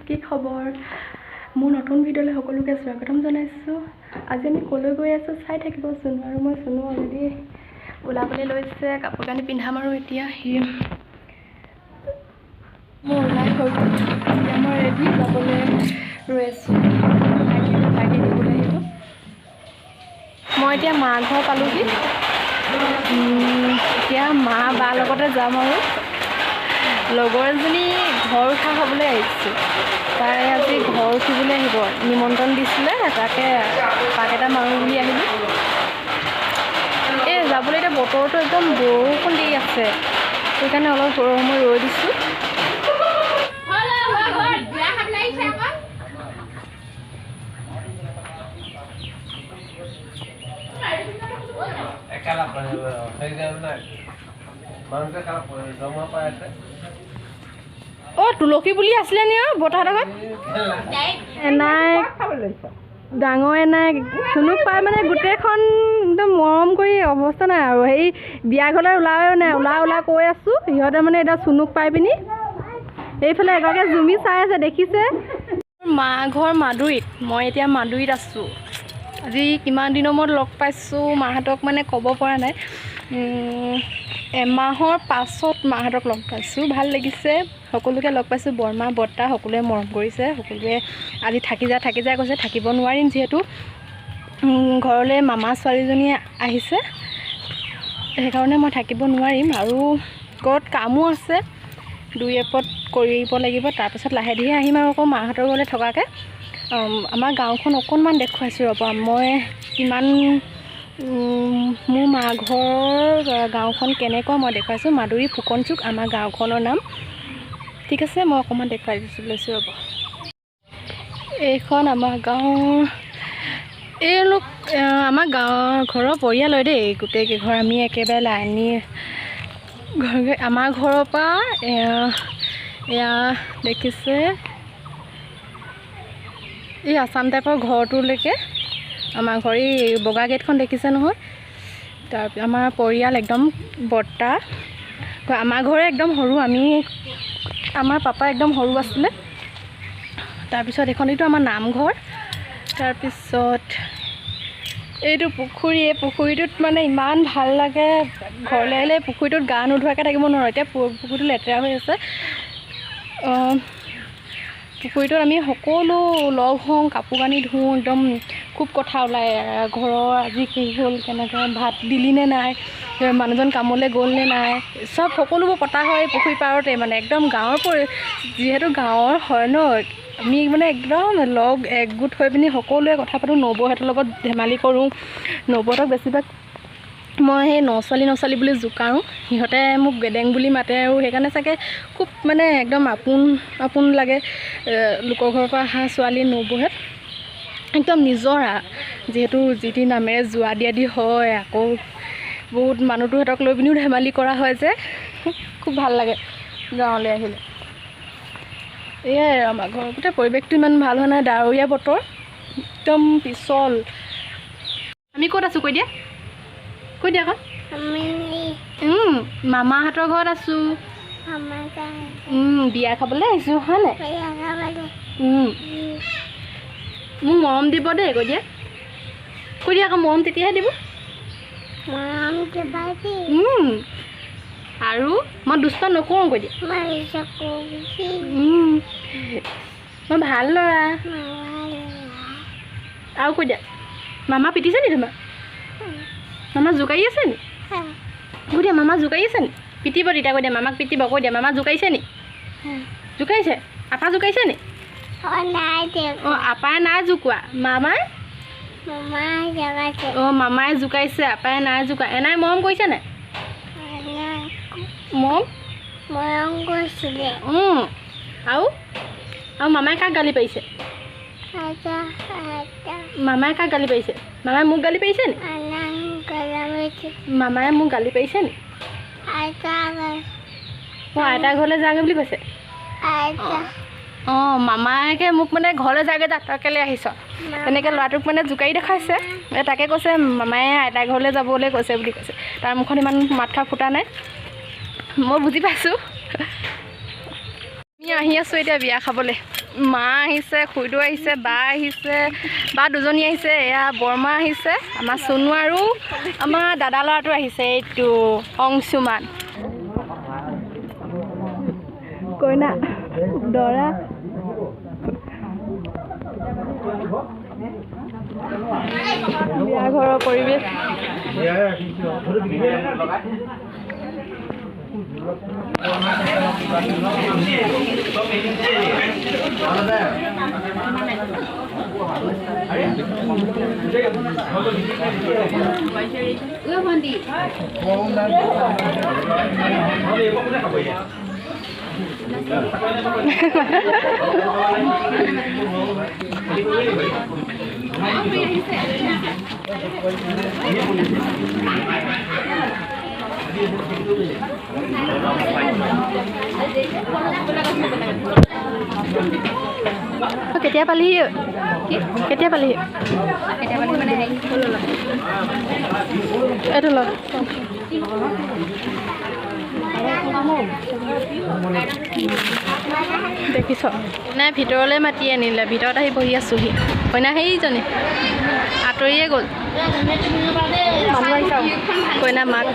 কি খবৰ মোৰ নতুন ভিডিঅ'লৈ সকলোকে স্বাগতম জনাইছোঁ। আজি আমি কলৈ গৈ আছোঁ চাই থাকিব চুনু আৰু মই। চুনু অলৰেডি ওলাবলৈ লৈছে, কাপোৰ কানি পিন্ধাম আৰু এতিয়া মই ওলাই হৈ গ'ল। এতিয়া মই ৰেডি যাবলৈ ৰৈ আছোঁ। ভাইটি দিবলৈ আহিব। মই এতিয়া মা ঘৰ পালোঁহি। এতিয়া মা বাৰ লগতে যাম আৰু লগৰ এজনী ঘৰ উঠা খাবলৈ আহিছোঁ। তাই আজি ঘৰ উঠিবলৈ আহিব, নিমন্ত্ৰণ দিছিলে, তাকে পাক এটা মাৰোঁ বুলি আহিলোঁ। এই যাবলৈ এতিয়া বতৰটো একদম বৰষুণ দি আছে, সেইকাৰণে অলপ সময় ৰৈ দিছোঁ। তুলসী পুলি আছিলে নি বতাহত এনাই ডাঙৰ এনাই চুনুক পাই মানে গোটেইখন একদম মৰম কৰি অৱস্থা নাই আৰু। সেই বিয়া ঘৰলৈ ওলায়ো নাই, ওলাই কৈ আছোঁ। সিহঁতে মানে এতিয়া চুনুক পাই পিনি এইফালে এগৰাকীয়ে জুমি চাই আছে, দেখিছে। মা ঘৰ মাদুৰীত, মই এতিয়া মাদুৰীত আছোঁ। আজি কিমান দিনৰ মূৰত লগ পাইছোঁ মাহঁতক, মানে ক'ব পৰা নাই। এমাহৰ পাছত মাহঁতক লগ পাইছোঁ, ভাল লাগিছে। সকলোকে লগ পাইছোঁ, বৰমা বৰ্তা সকলোৱে মৰম কৰিছে। সকলোৱে আজি থাকি যা কৈছে, থাকিব নোৱাৰিম যিহেতু ঘৰলৈ মামা ছোৱালীজনী আহিছে, সেইকাৰণে মই থাকিব নোৱাৰিম। আৰু ঘৰত কামো আছে, দুই এপদ কৰিব লাগিব। তাৰপিছত লাহে ধীৰে আহিম আৰু আকৌ মাহঁতৰ ঘৰলৈ থকাকৈ। আমাৰ গাঁওখন অকণমান দেখুৱাইছোঁ ৰ'ব, মই কিমান মোৰ মা ঘৰ গাঁওখন কেনেকুৱা মই দেখুৱাইছোঁ। মাদুৰী ফুকনচুক আমাৰ গাঁওখনৰ নাম। ঠিক আছে, মই অকণমান দেখুৱাই লৈছোঁ ৰ'ব। এইখন আমাৰ গাঁৱৰ, এইলোক আমাৰ গাঁৱৰ ঘৰৰ পৰিয়ালৰ দেই, গোটেইকেইঘৰ আমি একেবাৰে লাইনী ঘৰ। আমাৰ ঘৰৰ পৰা এয়া দেখিছে এই আছাম টাইপৰ ঘৰটোলৈকে আমাৰ ঘৰ। এই বগা গেটখন দেখিছে নহয়, তাৰপিছত আমাৰ পৰিয়াল একদম বৰ্তা। আমাৰ ঘৰে একদম সৰু, আমাৰ পাপা একদম সৰু আছিলে। তাৰপিছত এইখনেইতো আমাৰ নামঘৰ। তাৰপিছত এইটো পুখুৰী, এই পুখুৰীটোত মানে ইমান ভাল লাগে। ঘৰলৈ আহিলে পুখুৰীটোত গা নোধোৱাকৈ থাকিব নোৱাৰোঁ। এতিয়া পুখুৰীটো লেতেৰা হৈ আছে। পুখুৰীটোত আমি সকলো লগ হওঁ, কাপোৰ কানি ধুওঁ, একদম খুব কথা ওলায়। ঘৰৰ আজি কি হ'ল, কেনেকৈ ভাত দিলি নে নাই, মানুহজন কামলৈ গ'ল নে নাই, চব সকলোবোৰ পতা হয় পুখুৰী পাৰতে। মানে একদম গাঁৱৰ যিহেতু গাঁৱৰ হয় ন, আমি মানে একদম লগ একগোট হৈ পিনি সকলোৱে কথা পাতোঁ। নবৌহঁতৰ লগত ধেমালি কৰোঁ। নবৌহঁতক বেছিভাগ মই সেই নছোৱালী বুলি জোকাওঁ, সিহঁতে মোক গেদেং বুলি মাতে আৰু সেইকাৰণে চাগে খুব মানে একদম আপোন লাগে। লোকৰ ঘৰৰ পৰা অহা ছোৱালী নবৌহঁত একদম নিজৰা, যিহেতু যি টি নামেৰে যোৱা দি হয়। আকৌ বহুত মানুহটো সিহঁতক লৈ পিনিও ধেমালি কৰা হয় যে, খুব ভাল লাগে গাঁৱলৈ আহিলে। এয়াই আৰু আমাৰ ঘৰৰ গোটেই পৰিৱেশটো ইমান ভাল হোৱা নাই, ডাৱৰীয়া বতৰ, একদম পিছল। আমি ক'ত আছোঁ কৈ দিয়া আকৌ। মামাহঁতৰ ঘৰত আছোঁ। বিয়া খাবলৈ আহিছোঁ, হয় নাই? মোক মৰম দিব দেই, কৈ দিয়া আকৌ, মৰম তেতিয়াহে দিব। আৰু মই দুষ্ট নকৰোঁ, কৈ দিয়া। মই ভাল ল'ৰা। আৰু কৈ দিয়া, মামা পিটিছে নি তোমাক? মামা জোকাৰি আছে নি? কৈ দিয়া, মামা জোকাৰি আছে নি? পিটিব তেতিয়া, কৈ দিয়া মামাক পিটিব। কৈ দিয়া, মামা জোকাৰিছে নি? জোকাৰিছে? আপা জোকাৰিছে নি? আপাই নাই জোকোৱা, মামাই মামাই জোকাইছে, আপাই নাই জোকা। এনাই মৰম কৰিছে নাই? মৰম কৰিছিলে। আৰু মামাই কাক গালি পাৰিছে? মামাই কাক গালি পাৰিছে? মামাই মোক গালি পাৰিছে নি? মামাই মোক গালি পাৰিছে নি? আইতাৰ ঘৰলৈ যাগৈ বুলি কৈছে। মামাকে মোক মানে ঘৰলৈ যাগৈ যা, তই কেলৈ আহিছ, তেনেকৈ ল'ৰাটোক মানে জোকাৰি দেখাইছে। তাকে কৈছে মামায়ে আইতাৰ ঘৰলৈ যাবলৈ কৈছে বুলি কৈছে। তাৰ মুখখন ইমান মাত খাৰ ফুটা নাই, মই বুজি পাইছোঁ। আমি আহি আছোঁ এতিয়া বিয়া খাবলৈ মা আহিছে খুৰীদেউ আহিছে বা আহিছে বা দুজনী আহিছে এয়া বৰমা আহিছে আমাৰ চনু আৰু আমাৰ দাদা ল'ৰাটো আহিছে এইটো অংশুমান কইনা দৰা বিয়া ঘৰৰ পৰিৱেশ কেতিয়া পালিহি কেতিয়া পালিহি মানে এইটো লগ দেখিছ নাই ভিতৰলৈ মাতি আনিলে ভিতৰত আহি বহি আছোহি কইনা সেইজনী আঁতৰিয়ে গ'ল কইনা মাক